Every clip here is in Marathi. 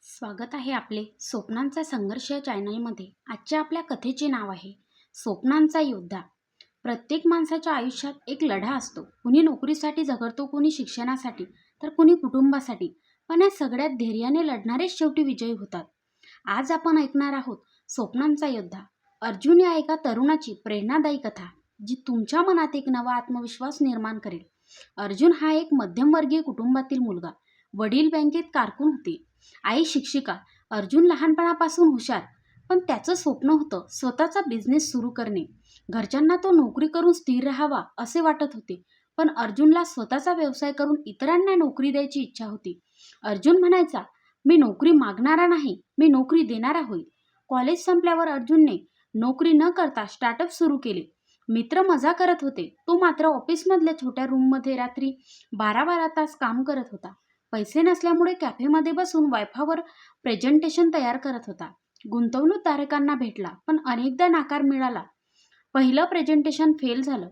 स्वागत आहे आपले स्वप्नांचा संघर्ष या चॅनलमध्ये। आजच्या आपल्या कथेचे नाव आहे स्वप्नांचा योद्धा। प्रत्येक माणसाच्या आयुष्यात एक लढा असतो। कुणी नोकरीसाठी झगडतो, कुणी शिक्षणासाठी, तर कुणी कुटुंबासाठी। पण या सगळ्यात धैर्याने लढणारे शेवटी विजयी होतात। आज आपण ऐकणार आहोत स्वप्नांचा योद्धा अर्जुन या एका तरुणाची प्रेरणादायी कथा, जी तुमच्या मनात एक नवा आत्मविश्वास निर्माण करेल। अर्जुन हा एक मध्यमवर्गीय कुटुंबातील मुलगा। वडील बँकेत कारकून होते, आई शिक्षिका। अर्जुन लहानपणापासून हुशार, पण त्याचं स्वप्न होतं स्वतःचा बिझनेस सुरू करणे। घरच्यांना तो नोकरी करून स्थिर राहावा असे वाटत होते, पण अर्जुनला स्वतःचा व्यवसाय करून इतरांना नोकरी द्यायची इच्छा होती। अर्जुन म्हणायचा, मी नोकरी मागणारा नाही, मी नोकरी देणारा होईल। कॉलेज संपल्यावर अर्जुनने नोकरी न करता स्टार्टअप सुरू केले। मित्र मजा करत होते, तो मात्र ऑफिसमधल्या छोट्या रूममध्ये रात्री 12-12 तास काम करत होता। पैसे नसल्यामुळे कॅफेमध्ये बसून वायफावर प्रेझेंटेशन तयार करत होता। गुंतवणूकदारांना भेटला, पण अनेकदा नाकार मिळाला। पहिलं प्रेझेंटेशन फेल झालं,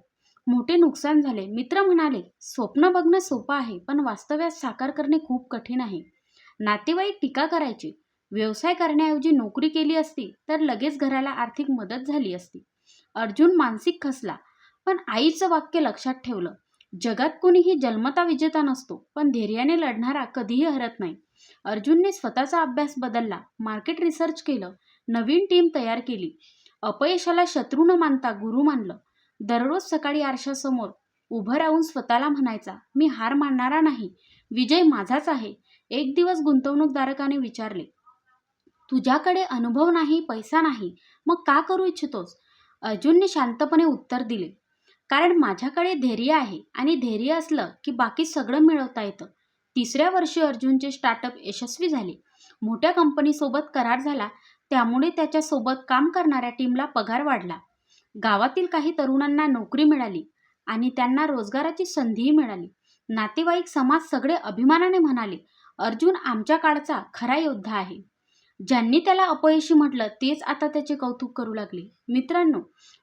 मोठे नुकसान झाले। मित्र म्हणाले, स्वप्न बघणं सोपं आहे, पण वास्तव्यात साकार करणे खूप कठीण आहे। नातेवाईक टीका करायचे, व्यवसाय करण्याऐवजी नोकरी केली असती तर लगेच घराला आर्थिक मदत झाली असती। अर्जुन मानसिक खचला, पण आईचं वाक्य लक्षात ठेवलं, जगात कोणीही जन्मता विजेता नसतो, पण धैर्याने लढणारा कधीही हरत नाही। अर्जुनने स्वतःचा अभ्यास बदलला, मार्केट रिसर्च केलं, नवीन टीम तयार केली। अपयशाला शत्रू न मानता गुरु मानलं। दररोज सकाळी आरशासमोर उभं राहून स्वतःला म्हणायचा, मी हार मानणारा नाही, विजय माझाच आहे। एक दिवस गुंतवणूकदाराने विचारले, तुझ्याकडे अनुभव नाही, पैसा नाही, मग का करू इच्छितोस? अर्जुनने शांतपणे उत्तर दिले, कारण माझ्याकडे धैर्य आहे, आणि धैर्य असलं की बाकी सगळं मिळवता येतं। तिसऱ्या वर्षी अर्जुनचे स्टार्टअप यशस्वी झाले। मोठ्या कंपनीसोबत करार झाला, त्यामुळे त्याच्यासोबत काम करणाऱ्या टीमला पगार वाढला। गावातील काही तरुणांना नोकरी मिळाली आणि त्यांना रोजगाराची संधीही मिळाली। नातेवाईक, समाज सगळे अभिमानाने म्हणाले, अर्जुन आमच्या काळचा खरा योद्धा आहे। ज्यांनी त्याला अपयशी म्हटलं तेच आता त्याचे कौतुक करू लागले। मित्रांनो,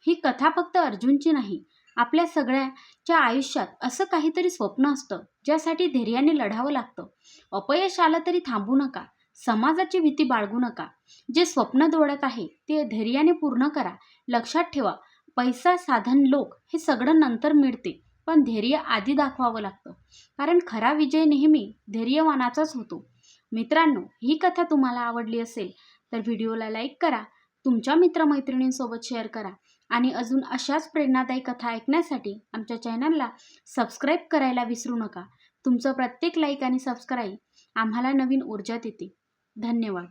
ही कथा फक्त अर्जुनची नाही, आपल्या सगळ्याच्या आयुष्यात असं काहीतरी स्वप्न असतं, ज्यासाठी धैर्याने लढावं लागतं। अपयश आलं तरी थांबू नका, समाजाची भीती बाळगू नका। जे स्वप्न डोळ्यात आहे ते धैर्याने पूर्ण करा। लक्षात ठेवा, पैसा, साधन, लोक हे सगळं नंतर मिळते, पण धैर्य आधी दाखवावं लागतं, कारण खरा विजय नेहमी धैर्यवानाचाच होतो। मित्रांनो, ही कथा तुम्हाला आवडली असेल तर व्हिडिओला लाईक करा, तुमच्या मित्रमैत्रिणींसोबत शेअर करा, आणि अजून अशाच प्रेरणादायी कथा ऐकण्यासाठी आमच्या चॅनलला सबस्क्राईब करायला विसरू नका। तुमचं प्रत्येक लाईक आणि सबस्क्राईब आम्हाला नवीन ऊर्जा देते। धन्यवाद।